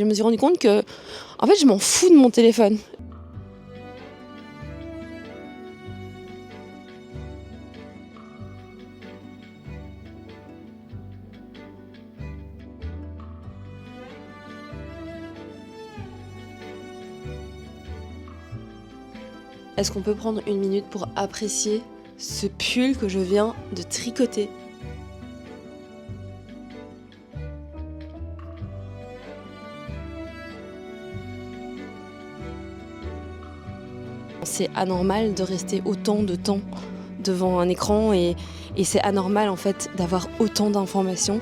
Je me suis rendu compte que, en fait, je m'en fous de mon téléphone. Est-ce qu'on peut prendre une minute pour apprécier ce pull que je viens de tricoter ? C'est anormal de rester autant de temps devant un écran et c'est anormal en fait d'avoir autant d'informations.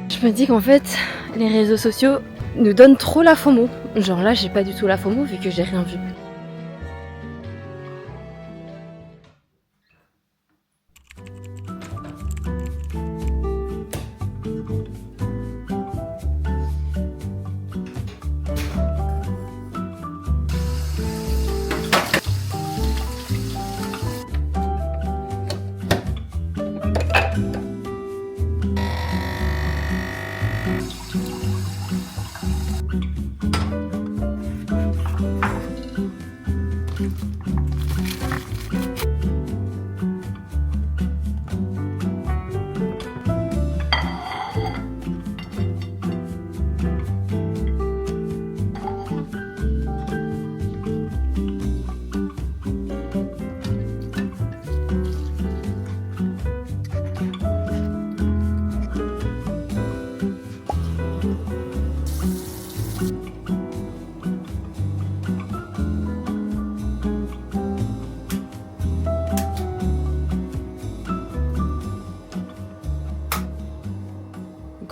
Je me dis qu'en fait, les réseaux sociaux nous donnent trop la FOMO. Genre là, j'ai pas du tout la FOMO vu que j'ai rien vu.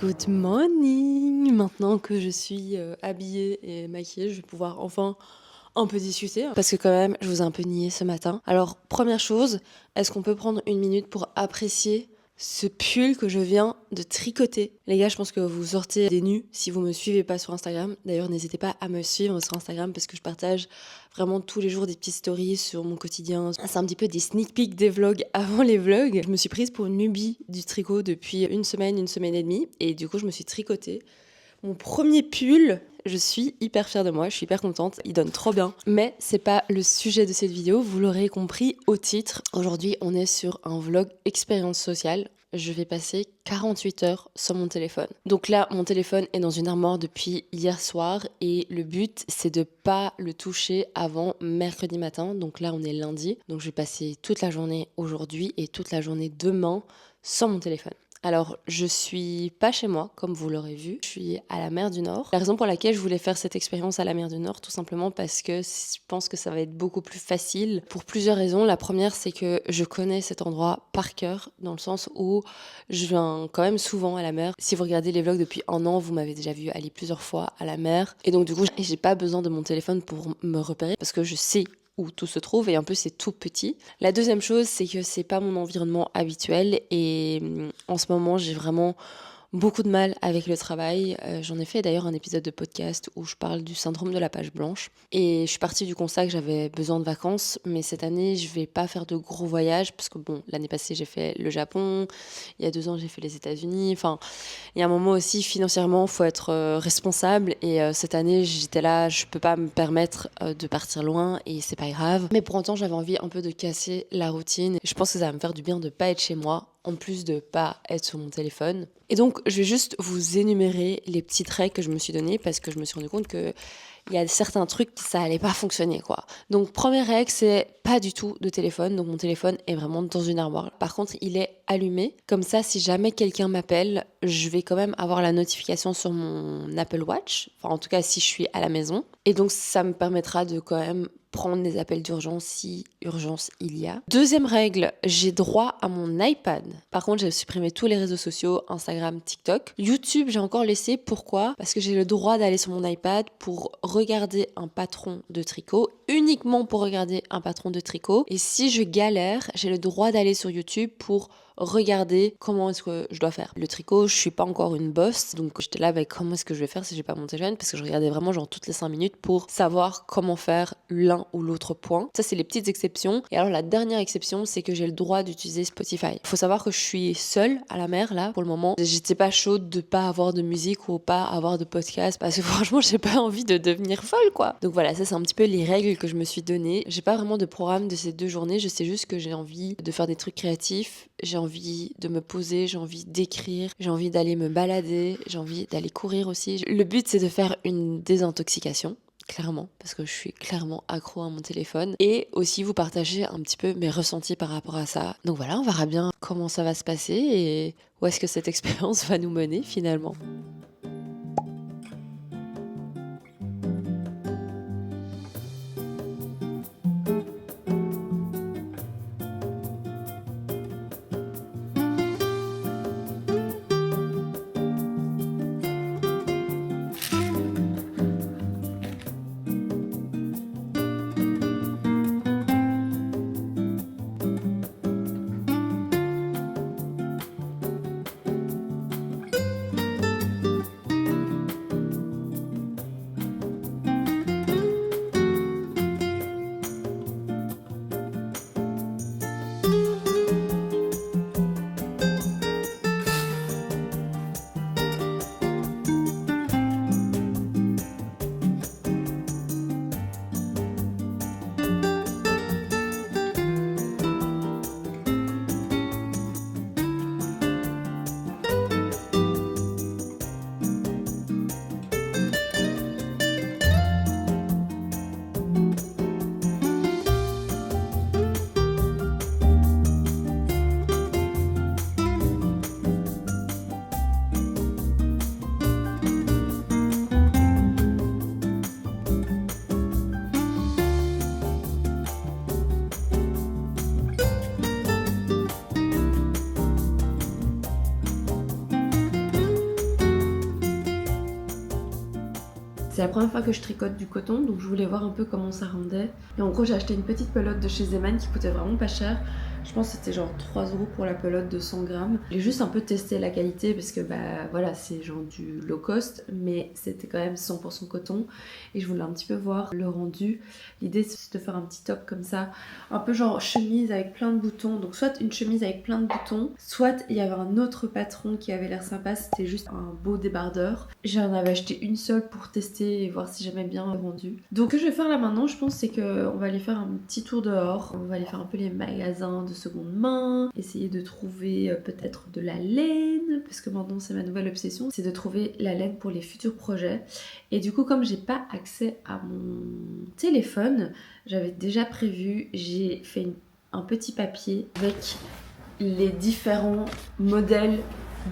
Good morning! Maintenant que je suis habillée et maquillée, je vais pouvoir enfin un peu discuter. Parce que quand même, je vous ai un peu nié ce matin. Alors, première chose, est-ce qu'on peut prendre une minute pour apprécier ce pull que je viens de tricoter? Les gars, je pense que vous sortez des nus si vous me suivez pas sur Instagram. D'ailleurs, n'hésitez pas à me suivre sur Instagram parce que je partage vraiment tous les jours des petites stories sur mon quotidien. C'est un petit peu des sneak peeks des vlogs avant les vlogs. Je me suis prise pour une newbie du tricot depuis une semaine et demie. Et du coup, je me suis tricoté mon premier pull. Je suis hyper fière de moi, je suis hyper contente, il donne trop bien. Mais c'est pas le sujet de cette vidéo, vous l'aurez compris au titre. Aujourd'hui, on est sur un vlog expérience sociale. Je vais passer 48 heures sur mon téléphone. Donc là, mon téléphone est dans une armoire depuis hier soir et le but, c'est de pas le toucher avant mercredi matin. Donc là, on est lundi. Donc je vais passer toute la journée aujourd'hui et toute la journée demain sans mon téléphone. Alors, je suis pas chez moi, comme vous l'aurez vu. Je suis à la mer du Nord. La raison pour laquelle je voulais faire cette expérience à la mer du Nord, tout simplement parce que je pense que ça va être beaucoup plus facile pour plusieurs raisons. La première, c'est que je connais cet endroit par cœur, dans le sens où je viens quand même souvent à la mer. Si vous regardez les vlogs depuis un an, vous m'avez déjà vu aller plusieurs fois à la mer. Et donc, du coup, j'ai pas besoin de mon téléphone pour me repérer parce que je sais où tout se trouve et en plus c'est tout petit. La deuxième chose, c'est que c'est pas mon environnement habituel et en ce moment j'ai vraiment beaucoup de mal avec le travail. J'en ai fait d'ailleurs un épisode de podcast où je parle du syndrome de la page blanche et je suis partie du constat que j'avais besoin de vacances, mais cette année je vais pas faire de gros voyages parce que bon, l'année passée j'ai fait le Japon, il y a 2 ans j'ai fait les États-Unis, enfin il y a un moment aussi financièrement faut être responsable et cette année j'étais là, je peux pas me permettre de partir loin et c'est pas grave, mais pour autant j'avais envie un peu de casser la routine. Je pense que ça va me faire du bien de pas être chez moi en plus de pas être sur mon téléphone. Et donc, je vais juste vous énumérer les petites règles que je me suis données parce que je me suis rendu compte que il y a certains trucs qui ça allait pas fonctionner quoi. Donc première règle, c'est pas du tout de téléphone. Donc mon téléphone est vraiment dans une armoire. Par contre, il est allumé. Comme ça, si jamais quelqu'un m'appelle, je vais quand même avoir la notification sur mon Apple Watch. Enfin, en tout cas, si je suis à la maison. Et donc, ça me permettra de quand même prendre des appels d'urgence si urgence il y a. Deuxième règle, j'ai droit à mon iPad. Par contre, j'ai supprimé tous les réseaux sociaux, Instagram, TikTok. YouTube, j'ai encore laissé. Pourquoi ? Parce que j'ai le droit d'aller sur mon iPad pour regarder un patron de tricot, uniquement pour regarder un patron de tricot. Et si je galère, j'ai le droit d'aller sur YouTube pour regarder comment est-ce que je dois faire. Le tricot, je suis pas encore une boss, donc j'étais là avec comment est-ce que je vais faire si j'ai pas mon téléphone, parce que je regardais vraiment genre toutes les 5 minutes pour savoir comment faire l'un ou l'autre point. Ça, c'est les petites exceptions. Et alors la dernière exception, c'est que j'ai le droit d'utiliser Spotify. Il faut savoir que je suis seule à la mer là pour le moment. J'étais pas chaude de pas avoir de musique ou pas avoir de podcast, parce que franchement j'ai pas envie de devenir folle quoi. Donc voilà, ça c'est un petit peu les règles que je me suis données. J'ai pas vraiment de programme de ces 2 journées, je sais juste que j'ai envie de faire des trucs créatifs, j'ai envie de me poser, j'ai envie d'écrire, j'ai envie d'aller me balader, j'ai envie d'aller courir aussi. Le but c'est de faire une désintoxication. Clairement, parce que je suis clairement accro à mon téléphone, et aussi vous partager un petit peu mes ressentis par rapport à ça. Donc voilà, on verra bien comment ça va se passer et où est-ce que cette expérience va nous mener finalement. C'est la première fois que je tricote du coton, donc je voulais voir un peu comment ça rendait. Et en gros, j'ai acheté une petite pelote de chez Zeman qui coûtait vraiment pas cher. Je pense que c'était genre 3 € pour la pelote de 100 grammes. J'ai juste un peu testé la qualité parce que voilà, c'est genre du low cost, mais c'était quand même 100% coton. Et je voulais un petit peu voir le rendu. L'idée c'est de faire un petit top comme ça, un peu genre chemise avec plein de boutons. Donc soit une chemise avec plein de boutons, soit il y avait un autre patron qui avait l'air sympa, c'était juste un beau débardeur. J'en avais acheté une seule pour tester et voir si j'aimais bien le rendu. Donc ce que je vais faire là maintenant, je pense, c'est qu'on va aller faire un petit tour dehors. On va aller faire un peu les magasins de seconde main, essayer de trouver peut-être de la laine, parce que maintenant c'est ma nouvelle obsession, c'est de trouver la laine pour les futurs projets. Et du coup, comme j'ai pas accès à mon téléphone, j'avais déjà prévu, j'ai fait un petit papier avec les différents modèles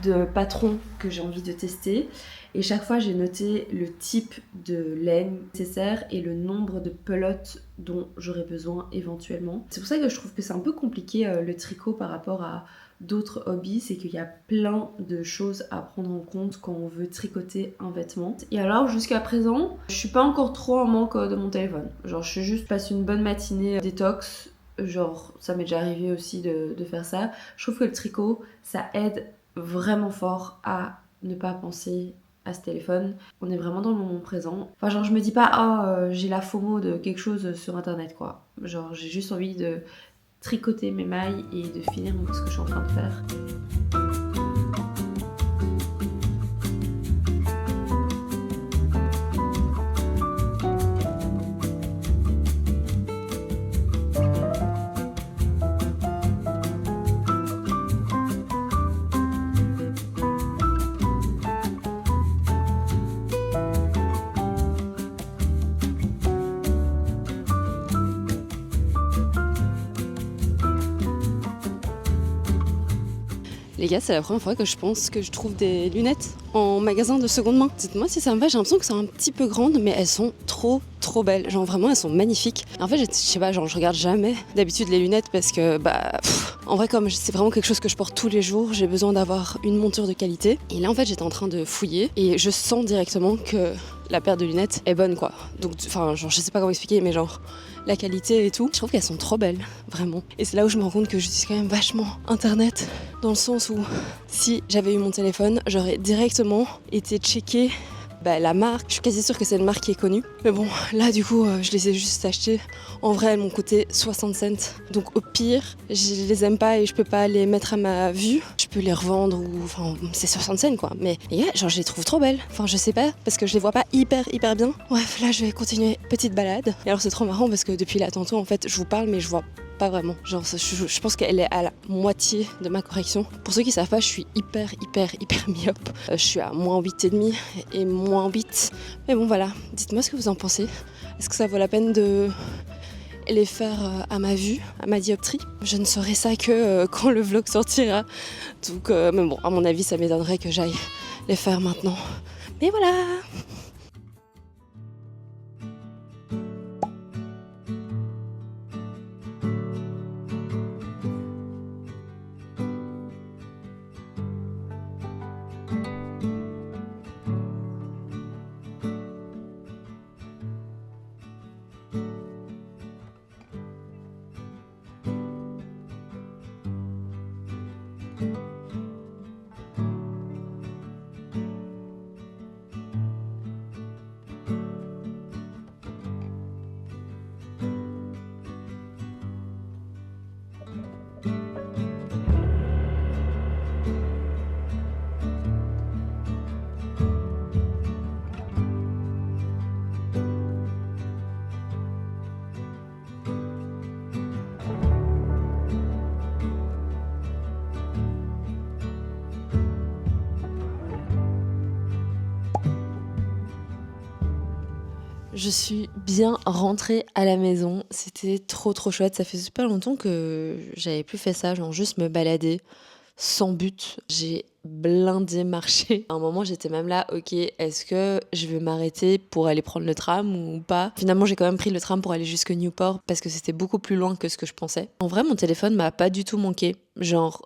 de patrons que j'ai envie de tester. Et chaque fois, j'ai noté le type de laine nécessaire et le nombre de pelotes dont j'aurais besoin éventuellement. C'est pour ça que je trouve que c'est un peu compliqué le tricot par rapport à d'autres hobbies, c'est qu'il y a plein de choses à prendre en compte quand on veut tricoter un vêtement. Et alors jusqu'à présent, je suis pas encore trop en manque de mon téléphone. Genre je suis juste passé une bonne matinée détox, genre ça m'est déjà arrivé aussi de faire ça. Je trouve que le tricot, ça aide vraiment fort à ne pas penser à ce téléphone. On est vraiment dans le moment présent. Enfin genre je me dis pas j'ai la FOMO de quelque chose sur internet quoi. Genre j'ai juste envie de tricoter mes mailles et de finir ce que je suis en train de faire. Les gars, c'est la première fois que je pense que je trouve des lunettes en magasin de seconde main. Dites-moi si ça me va, j'ai l'impression que c'est un petit peu grande, mais elles sont trop trop belles. Genre vraiment, elles sont magnifiques. En fait, je sais pas, genre je regarde jamais d'habitude les lunettes parce que en vrai, comme c'est vraiment quelque chose que je porte tous les jours, j'ai besoin d'avoir une monture de qualité. Et là, en fait, j'étais en train de fouiller et je sens directement que la paire de lunettes est bonne, quoi. Donc, enfin, genre, je sais pas comment expliquer, mais genre, la qualité et tout, je trouve qu'elles sont trop belles, vraiment. Et c'est là où je me rends compte que j'utilise quand même vachement Internet, dans le sens où si j'avais eu mon téléphone, j'aurais directement été checker la marque. Je suis quasi sûre que c'est une marque qui est connue. Mais bon, là du coup, je les ai juste achetés. En vrai, elles m'ont coûté 60 cents. Donc au pire, je les aime pas et je peux pas les mettre à ma vue. Je peux les revendre ou... Enfin, c'est 60 cents quoi. Mais genre, je les trouve trop belles. Enfin, je sais pas, parce que je les vois pas hyper bien. Bref, là, je vais continuer petite balade. Et alors, c'est trop marrant parce que depuis là, tantôt, en fait, je vous parle, mais je vois pas vraiment. Genre, je pense qu'elle est à la moitié de ma correction. Pour ceux qui savent pas, je suis hyper myope. Je suis à moins 8,5 et moins 8. Mais bon, voilà. Dites-moi ce que vous en pensez. Est-ce que ça vaut la peine de les faire à ma vue, à ma dioptrie? Je ne saurai ça que quand le vlog sortira. Donc, mais bon, à mon avis, ça m'étonnerait que j'aille les faire maintenant. Mais voilà! Je suis bien rentrée à la maison, c'était trop chouette, ça fait super longtemps que j'avais plus fait ça, genre juste me balader sans but. J'ai blindé marché. À un moment j'étais même là, ok, est-ce que je vais m'arrêter pour aller prendre le tram ou pas? Finalement j'ai quand même pris le tram pour aller jusque Newport parce que c'était beaucoup plus loin que ce que je pensais. En vrai mon téléphone m'a pas du tout manqué, genre...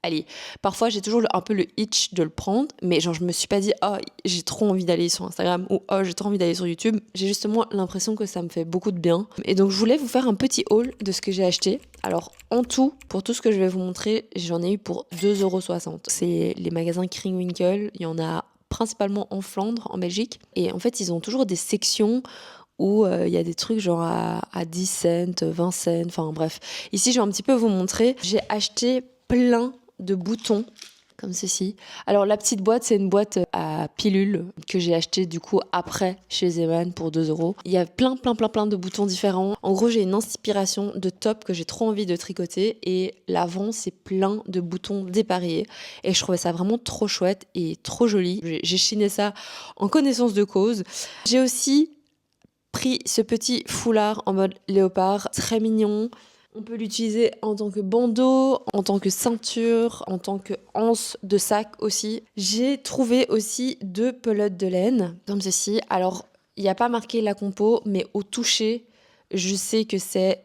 Allez, parfois j'ai toujours un peu le itch de le prendre, mais genre je me suis pas dit oh j'ai trop envie d'aller sur Instagram ou oh j'ai trop envie d'aller sur YouTube. J'ai justement l'impression que ça me fait beaucoup de bien. Et donc je voulais vous faire un petit haul de ce que j'ai acheté. Alors en tout, pour tout ce que je vais vous montrer, j'en ai eu pour 2,60 €. C'est les magasins Kringwinkel, il y en a principalement en Flandre, en Belgique. Et en fait ils ont toujours des sections où il y a des trucs genre à 10 cents, 20 cents, enfin bref. Ici je vais un petit peu vous montrer. J'ai acheté plein de boutons comme ceci. Alors la petite boîte, c'est une boîte à pilules que j'ai acheté du coup après chez Zeman pour 2 €. Il y a plein de boutons différents. En gros, j'ai une inspiration de top que j'ai trop envie de tricoter et l'avant, c'est plein de boutons dépareillés et je trouvais ça vraiment trop chouette et trop joli. J'ai chiné ça en connaissance de cause. J'ai aussi pris ce petit foulard en mode léopard, très mignon. On peut l'utiliser en tant que bandeau, en tant que ceinture, en tant que anse de sac aussi. J'ai trouvé aussi 2 pelotes de laine, comme ceci. Alors, il n'y a pas marqué la compo, mais au toucher, je sais que c'est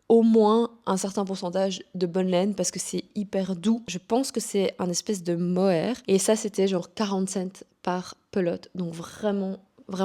au moins un certain pourcentage de bonne laine parce que c'est hyper doux. Je pense que c'est un espèce de mohair. Et ça, c'était genre 40 cents par pelote. Donc vraiment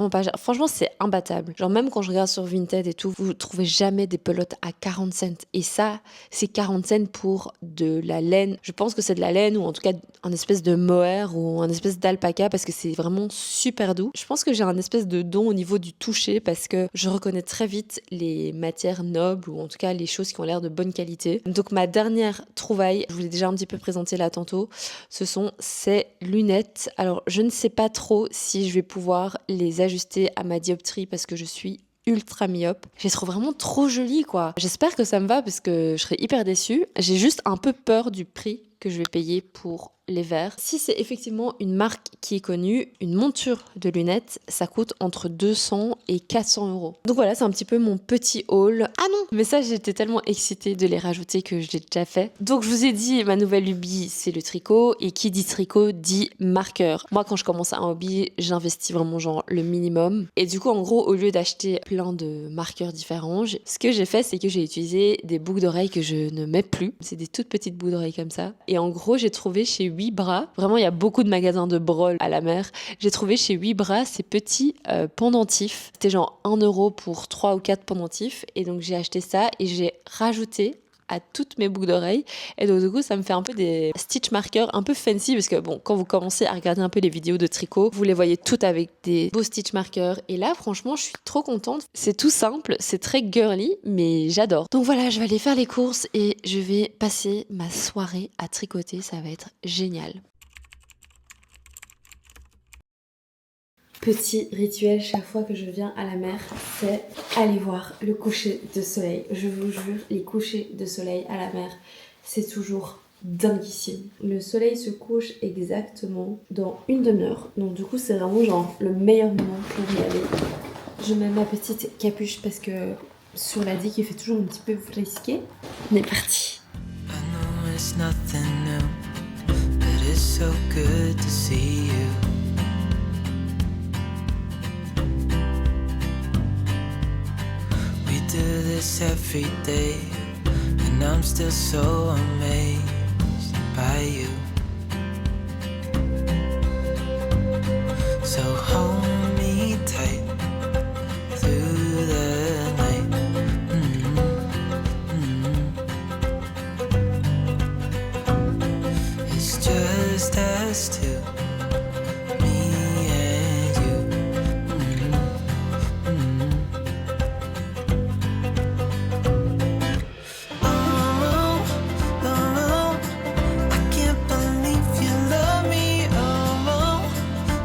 pas cher. Franchement, c'est imbattable. Genre, même quand je regarde sur Vinted et tout, vous trouvez jamais des pelotes à 40 cents. Et ça, c'est 40 cents pour de la laine. Je pense que c'est de la laine ou en tout cas un espèce de mohair ou un espèce d'alpaca parce que c'est vraiment super doux. Je pense que j'ai un espèce de don au niveau du toucher parce que je reconnais très vite les matières nobles ou en tout cas les choses qui ont l'air de bonne qualité. Donc, ma dernière trouvaille, je vous l'ai déjà un petit peu présentée là tantôt, ce sont ces lunettes. Alors, je ne sais pas trop si je vais pouvoir les ajuster à ma dioptrie parce que je suis ultra myope. Je les trouve vraiment trop jolies quoi. J'espère que ça me va parce que je serais hyper déçue. J'ai juste un peu peur du prix que je vais payer pour les verres. Si c'est effectivement une marque qui est connue, une monture de lunettes, ça coûte entre 200 et 400 euros. Donc voilà, c'est un petit peu mon petit haul. Ah non, mais ça, j'étais tellement excitée de les rajouter que je l'ai déjà fait. Donc je vous ai dit, ma nouvelle lubie, c'est le tricot. Et qui dit tricot dit marqueur. Moi, quand je commence un hobby, j'investis vraiment genre le minimum. Et du coup, en gros, au lieu d'acheter plein de marqueurs différents, ce que j'ai fait, c'est que j'ai utilisé des boucles d'oreilles que je ne mets plus. C'est des toutes petites boucles d'oreilles comme ça. Et en gros, j'ai trouvé chez 8 bras, vraiment il y a beaucoup de magasins de brol à la mer, j'ai trouvé chez 8 bras ces petits pendentifs. C'était genre 1 euro pour 3 ou 4 pendentifs. Et donc j'ai acheté ça et j'ai rajouté à toutes mes boucles d'oreilles. Et donc du coup, ça me fait un peu des stitch markers un peu fancy parce que bon, quand vous commencez à regarder un peu les vidéos de tricot, vous les voyez toutes avec des beaux stitch markers. Et là, franchement, je suis trop contente. C'est tout simple, c'est très girly, mais j'adore. Donc voilà, je vais aller faire les courses et je vais passer ma soirée à tricoter. Ça va être génial. Petit rituel chaque fois que je viens à la mer, c'est aller voir le coucher de soleil. Je vous jure, les couchers de soleil à la mer, c'est toujours dinguissime. Le soleil se couche exactement dans une demi-heure. Donc du coup, c'est vraiment genre le meilleur moment pour y aller. Je mets ma petite capuche parce que sur la digue, il fait toujours un petit peu frisqué. On est parti. I know it's nothing new, but it's so good to see you. We do this every day, and I'm still so amazed by you. So hold me tight through the night. It's just us two, me and you. Oh, oh, I can't believe you love me. Oh,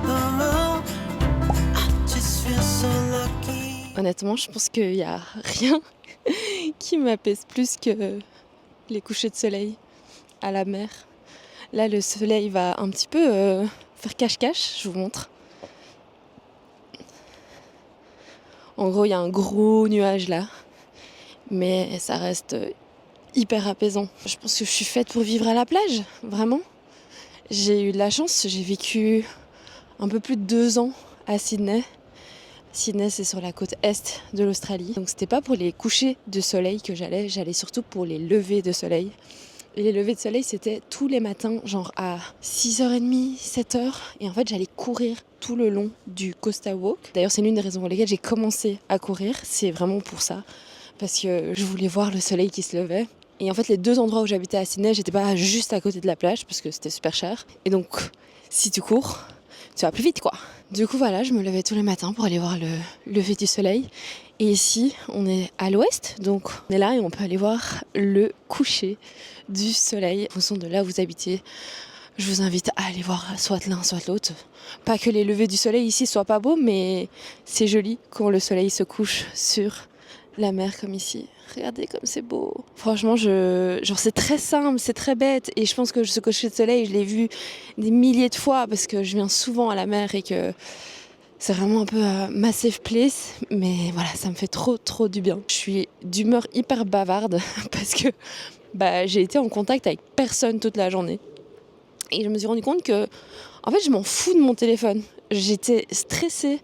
oh, I just feel so lucky. Honnêtement, je pense qu'il n'y a rien qui m'apaise plus que les couchers de soleil à la mer. Là, le soleil va un petit peu faire cache-cache, je vous montre. En gros, il y a un gros nuage là, mais ça reste hyper apaisant. Je pense que je suis faite pour vivre à la plage, vraiment. J'ai eu de la chance, j'ai vécu un peu plus de 2 ans à Sydney. Sydney, c'est sur la côte est de l'Australie. Donc c'était pas pour les couchers de soleil que j'allais surtout pour les levées de soleil. Et les levées de soleil, c'était tous les matins, genre à 6h30, 7h. Et en fait, j'allais courir tout le long du Costa Walk. D'ailleurs, c'est l'une des raisons pour lesquelles j'ai commencé à courir. C'est vraiment pour ça. Parce que je voulais voir le soleil qui se levait. Et en fait, les 2 endroits où j'habitais à Sydney, j'étais pas juste à côté de la plage parce que c'était super cher. Et donc, si tu cours, tu vas plus vite, quoi. Du coup, voilà, je me levais tous les matins pour aller voir le lever du soleil. Et ici, on est à l'ouest, donc on est là et on peut aller voir le coucher du soleil. En fonction de là où vous habitez, je vous invite à aller voir soit l'un, soit l'autre. Pas que les levées du soleil ici soient pas beaux, mais c'est joli quand le soleil se couche sur la mer comme ici. Regardez comme c'est beau. Franchement, genre c'est très simple, c'est très bête. Et je pense que ce coucher de soleil, je l'ai vu des milliers de fois parce que je viens souvent à la mer et que c'est vraiment un peu ma safe place. Mais voilà, ça me fait trop du bien. Je suis d'humeur hyper bavarde parce que j'ai été en contact avec personne toute la journée. Et je me suis rendu compte que, en fait, je m'en fous de mon téléphone. J'étais stressée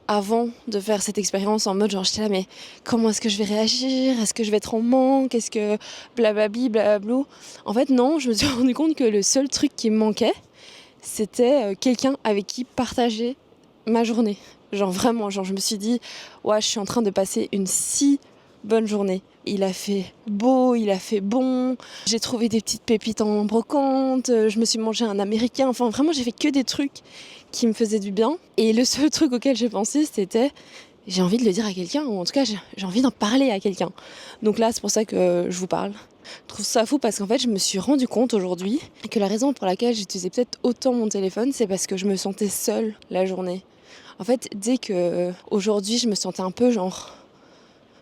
avant de faire cette expérience en mode genre j'étais là mais comment est-ce que je vais réagir, est-ce que je vais être en manque, est-ce que blablabli blablabla. En fait non, je me suis rendu compte que le seul truc qui me manquait c'était quelqu'un avec qui partager ma journée. Genre vraiment, genre je me suis dit ouais, je suis en train de passer une si bonne journée. Il a fait beau, il a fait bon, j'ai trouvé des petites pépites en brocante, je me suis mangé un américain, enfin vraiment j'ai fait que des trucs qui me faisaient du bien. Et le seul truc auquel j'ai pensé c'était j'ai envie de le dire à quelqu'un, ou en tout cas j'ai envie d'en parler à quelqu'un. Donc là c'est pour ça que je vous parle. Je trouve ça fou parce qu'en fait je me suis rendu compte aujourd'hui que la raison pour laquelle j'utilisais peut-être autant mon téléphone c'est parce que je me sentais seule la journée. En fait dès que aujourd'hui je me sentais un peu genre...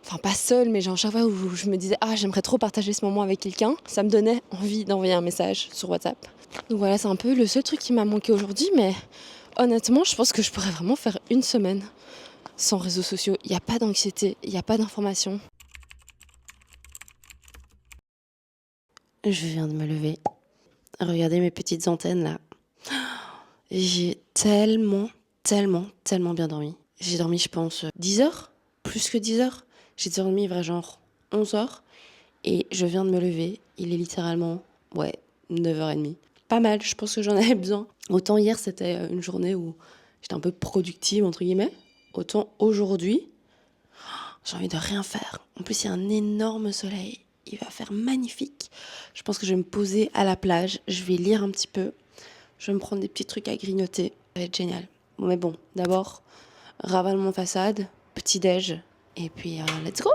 Enfin pas seule, mais genre chaque fois où je me disais « Ah, j'aimerais trop partager ce moment avec quelqu'un », ça me donnait envie d'envoyer un message sur WhatsApp. Donc voilà, c'est un peu le seul truc qui m'a manqué aujourd'hui, mais honnêtement, je pense que je pourrais vraiment faire une semaine sans réseaux sociaux. Il n'y a pas d'anxiété, il n'y a pas d'information. Je viens de me lever. Regardez mes petites antennes là. J'ai tellement bien dormi. J'ai dormi, je pense, 10 heures, plus que 10 heures. J'ai dormi, vrai genre, 11 heures. Et je viens de me lever. Il est littéralement, 9h30. Pas mal, je pense que j'en avais besoin. Autant hier, c'était une journée où j'étais un peu productive, entre guillemets. Autant aujourd'hui, j'ai envie de rien faire. En plus, il y a un énorme soleil. Il va faire magnifique. Je pense que je vais me poser à la plage. Je vais lire un petit peu. Je vais me prendre des petits trucs à grignoter. Ça va être génial. Bon, mais bon, d'abord, ravalement façade, petit-déj. Et puis, let's go!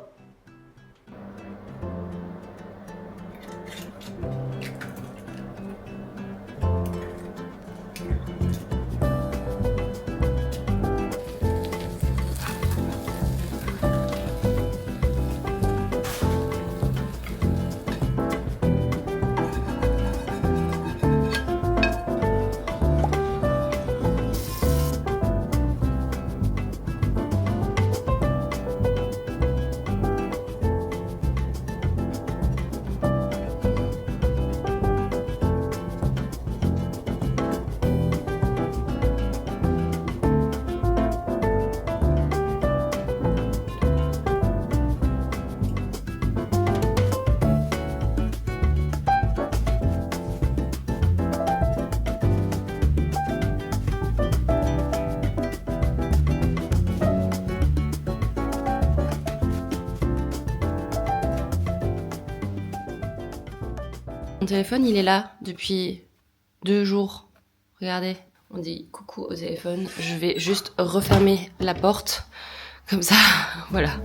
Mon téléphone, il est là depuis 2 jours. Regardez, on dit coucou au téléphone. Je vais juste refermer la porte. Comme ça, voilà.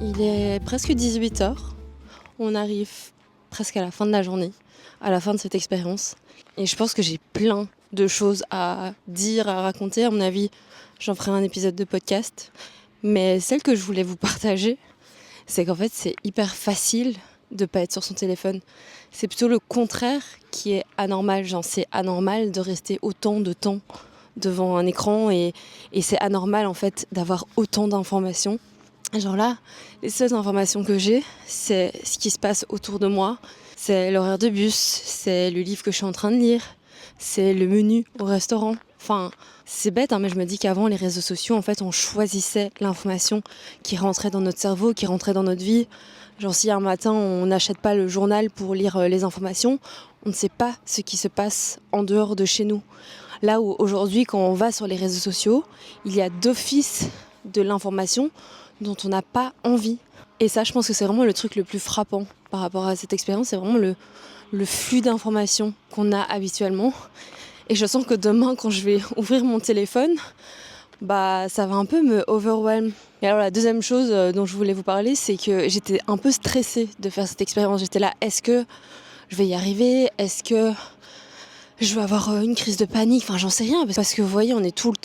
Il est presque 18h. On arrive presque à la fin de la journée, à la fin de cette expérience. Et je pense que j'ai plein de choses à dire, à raconter. À mon avis, j'en ferai un épisode de podcast. Mais celle que je voulais vous partager, c'est qu'en fait, c'est hyper facile de pas être sur son téléphone. C'est plutôt le contraire qui est anormal. Genre, c'est anormal de rester autant de temps devant un écran et c'est anormal en fait d'avoir autant d'informations. Genre là, les seules informations que j'ai, c'est ce qui se passe autour de moi, c'est l'horaire de bus, c'est le livre que je suis en train de lire, c'est le menu au restaurant. Enfin, c'est bête, mais je me dis qu'avant, les réseaux sociaux, en fait, on choisissait l'information qui rentrait dans notre cerveau, qui rentrait dans notre vie. Genre si un matin, on n'achète pas le journal pour lire les informations, on ne sait pas ce qui se passe en dehors de chez nous. Là où aujourd'hui, quand on va sur les réseaux sociaux, il y a d'office de l'information dont on n'a pas envie. Et ça, je pense que c'est vraiment le truc le plus frappant par rapport à cette expérience, c'est vraiment le flux d'informations qu'on a habituellement. Et je sens que demain, quand je vais ouvrir mon téléphone, ça va un peu me overwhelm. Et alors la deuxième chose dont je voulais vous parler, c'est que j'étais un peu stressée de faire cette expérience. J'étais là, est-ce que je vais y arriver ? Est-ce que je vais avoir une crise de panique, enfin j'en sais rien, parce que vous voyez, on est tout le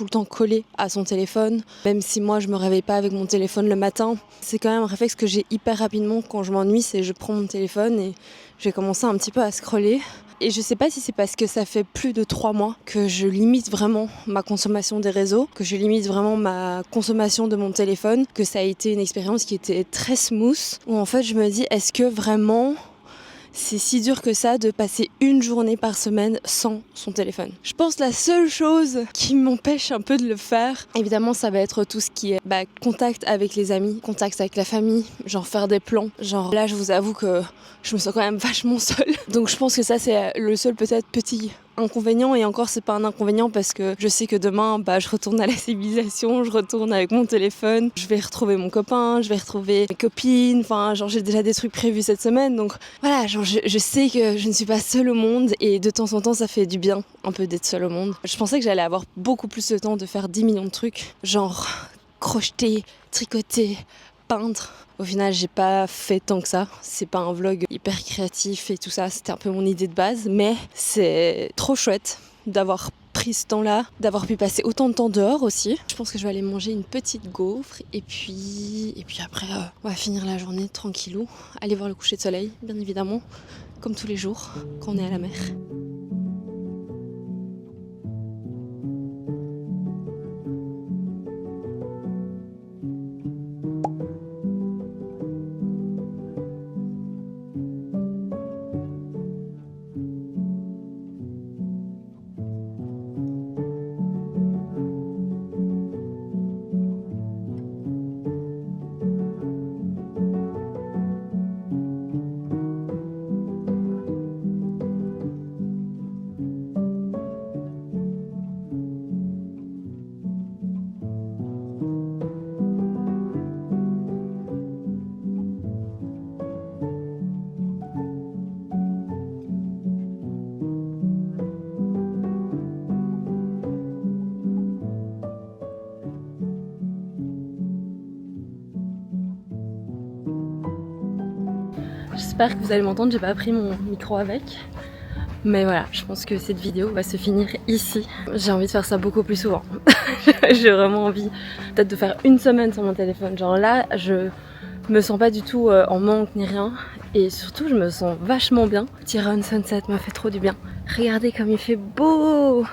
temps collé à son téléphone, même si moi je me réveille pas avec mon téléphone le matin. C'est quand même un réflexe que j'ai hyper rapidement quand je m'ennuie, c'est je prends mon téléphone et je vais commencer un petit peu à scroller. Et je sais pas si c'est parce que ça fait plus de 3 mois que je limite vraiment ma consommation des réseaux, que je limite vraiment ma consommation de mon téléphone, que ça a été une expérience qui était très smooth, où en fait je me dis, est-ce que vraiment c'est si dur que ça de passer une journée par semaine sans son téléphone? Je pense que la seule chose qui m'empêche un peu de le faire, évidemment, ça va être tout ce qui est contact avec les amis, contact avec la famille, genre faire des plans. Genre là, je vous avoue que je me sens quand même vachement seule. Donc je pense que ça, c'est le seul peut-être petit inconvénient, et encore c'est pas un inconvénient parce que je sais que demain je retourne à la civilisation, je retourne avec mon téléphone, je vais retrouver mon copain, je vais retrouver mes copines, enfin genre j'ai déjà des trucs prévus cette semaine, donc voilà, genre je sais que je ne suis pas seule au monde, et de temps en temps ça fait du bien un peu d'être seule au monde. Je pensais que j'allais avoir beaucoup plus de temps de faire 10 millions de trucs, genre crocheter, tricoter, peindre. Au final, j'ai pas fait tant que ça. C'est pas un vlog hyper créatif et tout ça. C'était un peu mon idée de base. Mais c'est trop chouette d'avoir pris ce temps-là, d'avoir pu passer autant de temps dehors aussi. Je pense que je vais aller manger une petite gaufre. Et puis après, on va finir la journée tranquillou. Aller voir le coucher de soleil, bien évidemment. Comme tous les jours, quand on est à la mer. J'espère que vous allez m'entendre, j'ai pas pris mon micro avec. Mais voilà, je pense que cette vidéo va se finir ici. J'ai envie de faire ça beaucoup plus souvent. J'ai vraiment envie peut-être de faire une semaine sans mon téléphone. Genre là, je me sens pas du tout en manque ni rien. Et surtout, je me sens vachement bien. Tyron Sunset m'a fait trop du bien. Regardez comme il fait beau!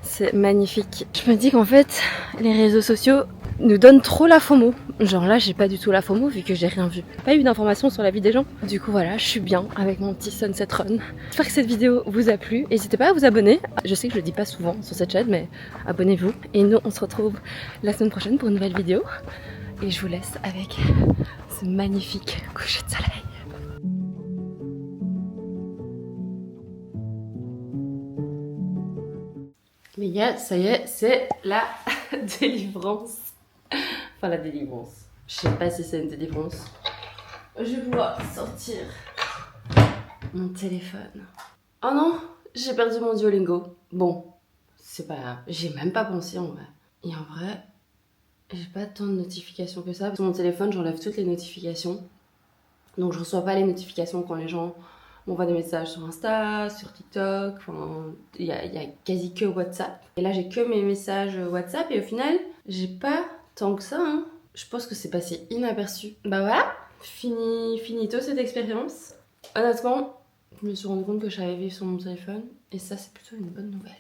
C'est magnifique. Je me dis qu'en fait, les réseaux sociaux nous donnent trop la FOMO. Genre là, j'ai pas du tout la FOMO vu que j'ai rien vu. Pas eu d'informations sur la vie des gens. Du coup voilà, je suis bien avec mon petit Sunset Run. J'espère que cette vidéo vous a plu. N'hésitez pas à vous abonner. Je sais que je le dis pas souvent sur cette chaîne, mais abonnez-vous. Et nous, on se retrouve la semaine prochaine pour une nouvelle vidéo. Et je vous laisse avec ce magnifique coucher de soleil. Mais yes, ça y est, c'est la délivrance. Enfin la délivrance. Je sais pas si c'est une délivrance. Je vais pouvoir sortir mon téléphone. Oh non, j'ai perdu mon Duolingo. Bon, c'est pas grave. J'ai même pas pensé en vrai. Et en vrai, j'ai pas tant de notifications que ça. Sur mon téléphone, j'enlève toutes les notifications. Donc je reçois pas les notifications quand les gens m'envoient des messages sur Insta, sur TikTok. Enfin, il y a quasi que WhatsApp. Et là, j'ai que mes messages WhatsApp. Et au final, j'ai pas tant que ça, hein. Je pense que c'est passé inaperçu. Bah voilà, finito cette expérience. Honnêtement, je me suis rendu compte que je savais vivre sur mon téléphone. Et ça, c'est plutôt une bonne nouvelle.